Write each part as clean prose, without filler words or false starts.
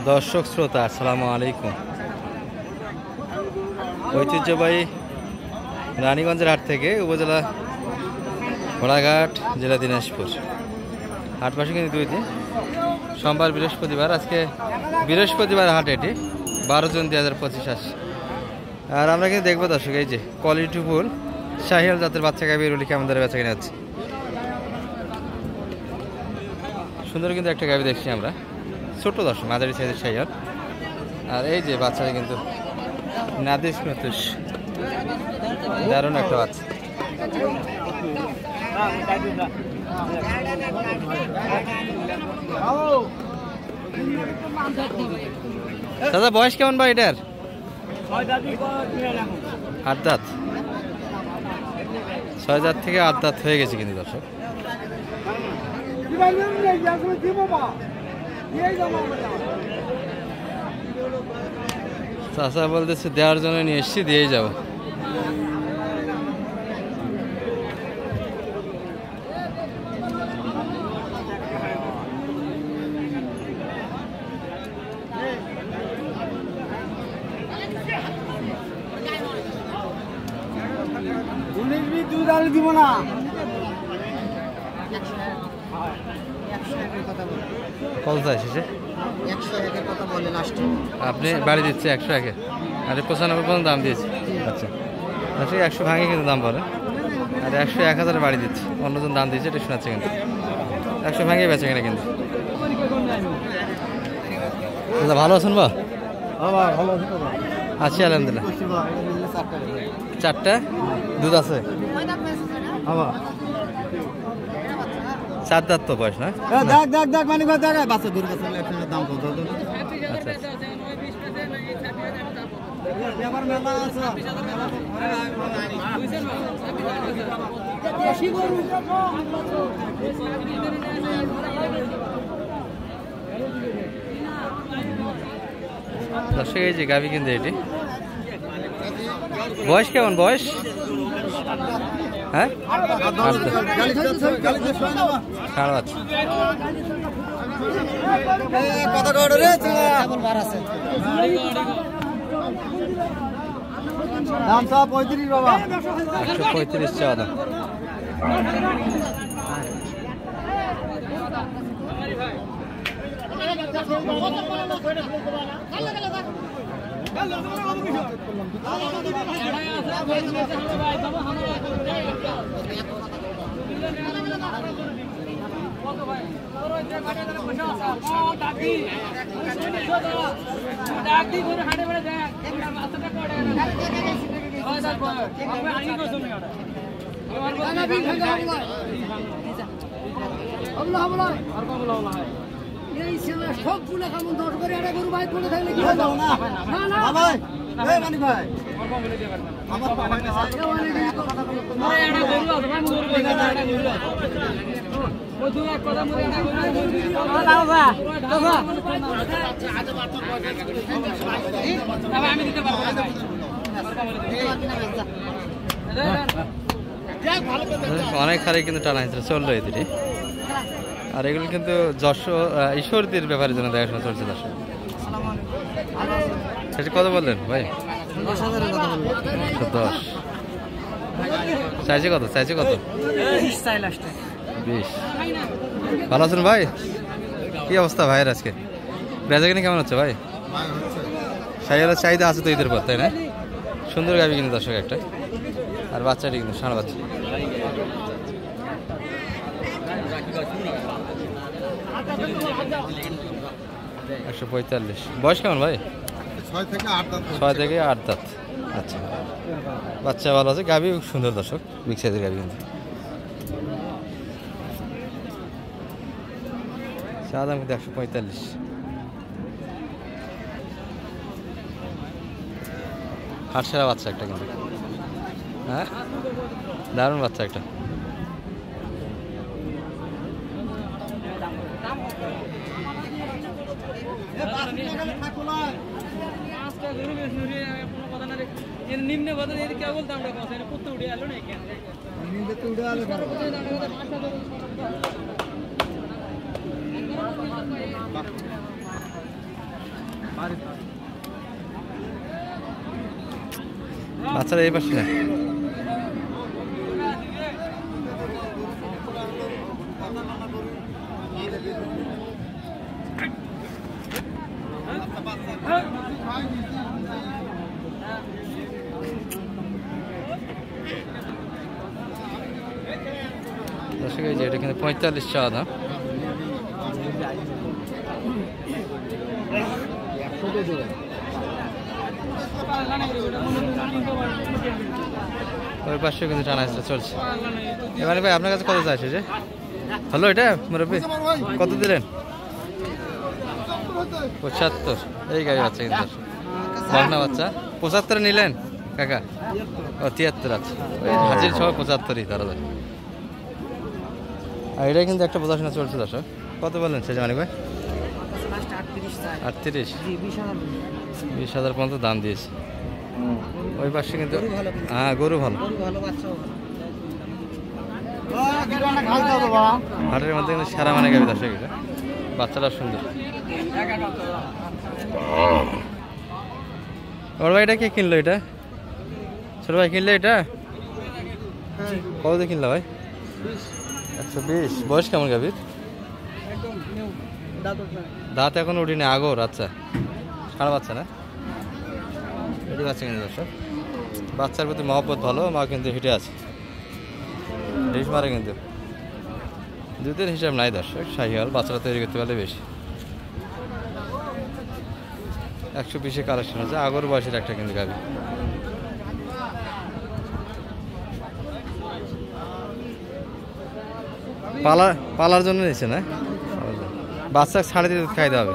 দর্শক শ্রোতা আসসালামু আলাইকুম। ঐতিহ্যবাহী রানীগঞ্জের হাট থেকে উপজেলা ঘোড়াঘাট, জেলা দিনাজপুর। হাট পাশে কিন্তু 2 দিন, সোমবার বৃহস্পতিবার। আজকে বৃহস্পতিবার হাট, এটি 12 জুন 2025 আসছে। আর আমরা কিন্তু দেখবো দর্শক, এই যে কোয়ালিটি ফুল শাহিয়াল জাতের বাচ্চা গাভী এগুলি কেমন ধরে বেচা কিনে যাচ্ছে। সুন্দর কিন্তু একটা গাভী দেখছি আমরা, ছোট দর্শক, মাঝারি সাইজের শাহিয়াল। আর এই যে বাচ্চাটা কিন্তু নাদিস নতুস, দারুণ একটা বাচ্চা। দাদা বয়স কেমন ভাই এটার? 8 দাঁত। 6 দাঁত থেকে 8 দাঁত হয়ে গেছে কিন্তু দর্শক। চাচা বলতেছে দেওয়ার জন্য নিয়ে এসছি, দিয়েই যাবো। দিব না, কত চাইছে সে? 101-এর কথা বলে লাস্টে। আপনি বাড়ি দিচ্ছে 101-এ, আর 95 পর্যন্ত দাম দিয়েছে। আচ্ছা, 100 ভাঙে কিন্তু দাম বলে, আর 100-1000 বাড়ি দিচ্ছে। অন্যজন দাম দিয়েছে, এটা শোনাচ্ছে কিন্তু 100 ভাঙে বেচে কিনা কিন্তু। ভালো আছেন বা? আছি আলহামদুলিল্লাহ। 4টা দুধ আছে, 4 দাঁত তো বয়স না? দেখ মানে বাচ্চা দূর দাম কত? আচ্ছা, দর্শক এই যে গাভী কিন্তু এটি বয়স কেমন? বয়স হ্যাঁ, দাম 35 বাবা, 135 চাওয়া দাম। সবগুলো কেমন 10 করে একটা গরু বাইক করে থাকলে কি হবে না? না ভাই, এই মানি ভাই আমার পাপাই না হাত ওরে একটা গরু আছে ভাই, গরু কইনা একটা গরু আছে ওই দুই এক কথা মরে একটা গরু দাও বা দাও আজ মাত্র 45 আমি দিতে পারবো না ভাই। অনেক খালি কিন্তু টানা হিসেবে চললো এদিকে। আর এগুলো কিন্তু ঈশ্বরদীর ব্যাপারের জন্য দেখাশোনা চলছে দর্শক। সেটা কত বললেন ভাই? 10 চাইছে কত? চাইছে কত? 20। ভালো আছেন ভাই? কি অবস্থা ভাইয়ের আজকে? বেচাকেনি কেমন হচ্ছে ভাই? শাহিয়ালের চাহিদা আছে তো ঈদের পর, তাই না? সুন্দর গাভী কিন্তু দর্শক একটা, আর বাচ্চাটি কিন্তু ষাঁড় বাচ্চা। $145। বয়স কেমন ভাই? 6 থেকে 8 দাঁত। 6 থেকে 8 দাঁত। আচ্ছা, বাচ্চা ভালো আছে, গাভী সুন্দর দর্শক, বিগ সাইজের গাভী কিন্তু। দাম কিন্তু 145। হাটসারা বাচ্চা একটা কিন্তু, হ্যাঁ দারুণ বাচ্চা একটা। নিম্নে বদল এর কে বলতাম আমরা কথা এটা কত উড়ে আলো না কেন নিম্নে তো উড়ে আলো বাচ্চারা এই পাশে না। দর্শক এই যে এটা কিন্তু 45 চাওয়া দাম। ওই পাশে কিন্তু টানা হেঁচড়া চলছে। এবারে ভাই আপনার কাছে কত চাইছে যে? হ্যালো এটা মুরব্বি কত দিলেন? 75। এই গাড়ি বাচ্চা কিন্তু বকনা বাচ্চা 75 নিলেন কাকা? ও 73 আছে, ওই হাজির সহ 75ই ধরা যায়। আর এটা কিন্তু একটা বোঝাশোনা চলছে দর্শক। কত বললেন সে জানি ভাই? 38। 20,000 পর্যন্ত দাম দিয়েছে। ওই পাশে কিন্তু হ্যাঁ গরু ভালো, হাটের মধ্যে কিন্তু সেরা মানে গাবি দর্শক। এটা বাচ্চাটা সুন্দর। ওর ভাই এটা কে কিনলো? এটা ছোট ভাই কিনলো এটা? কত দিয়ে কিনলো ভাই? 120। বয়স কেমন গাবির? দাঁত এখন উঠিনি, আগর। আচ্ছা, সারা বাচ্চা না? এটি বাচ্চা কিন্তু দর্শক। বাচ্চার প্রতি মহব্বত ভালো, মা কিন্তু হিটে আছে, ঢিস মারে কিন্তু। দুধের হিসাব নাই দর্শক। শাহিওয়াল বাচ্চারা তৈরি করতে পারলে বেশি। 120-এ কালেকশন হচ্ছে। আগর বয়সের একটা কিন্তু গাবি। পালার জন্য নিচ্ছে না? বাচ্চা ছাড়ে দিয়ে দুধ খাইতে হবে।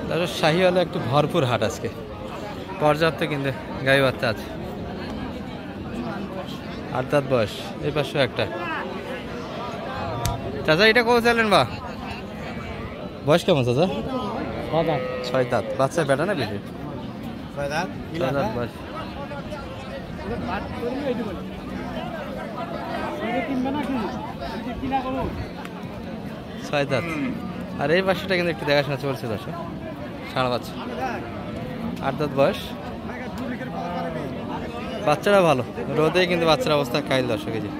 তারপর শাহিওয়ালে একটু ভরপুর হাট আজকে, পর্যাপ্ত কিন্তু গাই বাচ্চা আছে। 8 দাঁত বয়স। এই পাশেও একটা। চাচা এটা কত চাইলেন বা? বয়স কেমন চাচা? 6 দাঁত। বাচ্চা বেটা না বেশি? 6 দাঁত বয়স। 6 দাঁত। আর এই পাশেটা কিন্তু একটু দেখাশোনা চলছে দর্শক। সারা বাচ্চা, 8 দাঁত বয়স। বাচ্চারা ভালো, রোদে কিন্তু বাচ্চার অবস্থা কাইল দর্শক। এই যে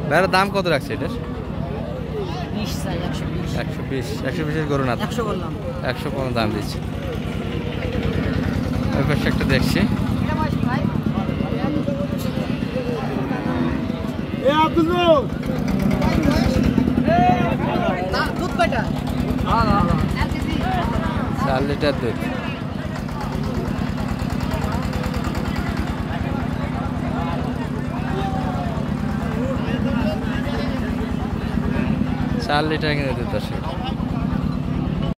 ভাইয়ের দাম কত রাখছে এটার? 120। 120-এর গরু না? 115 দাম দিচ্ছে। ওই পাশে একটা দেখছি। দুধ কয়টা? 4 লিটার দুধ। চার লিটার কিন্তু দুধ আসে।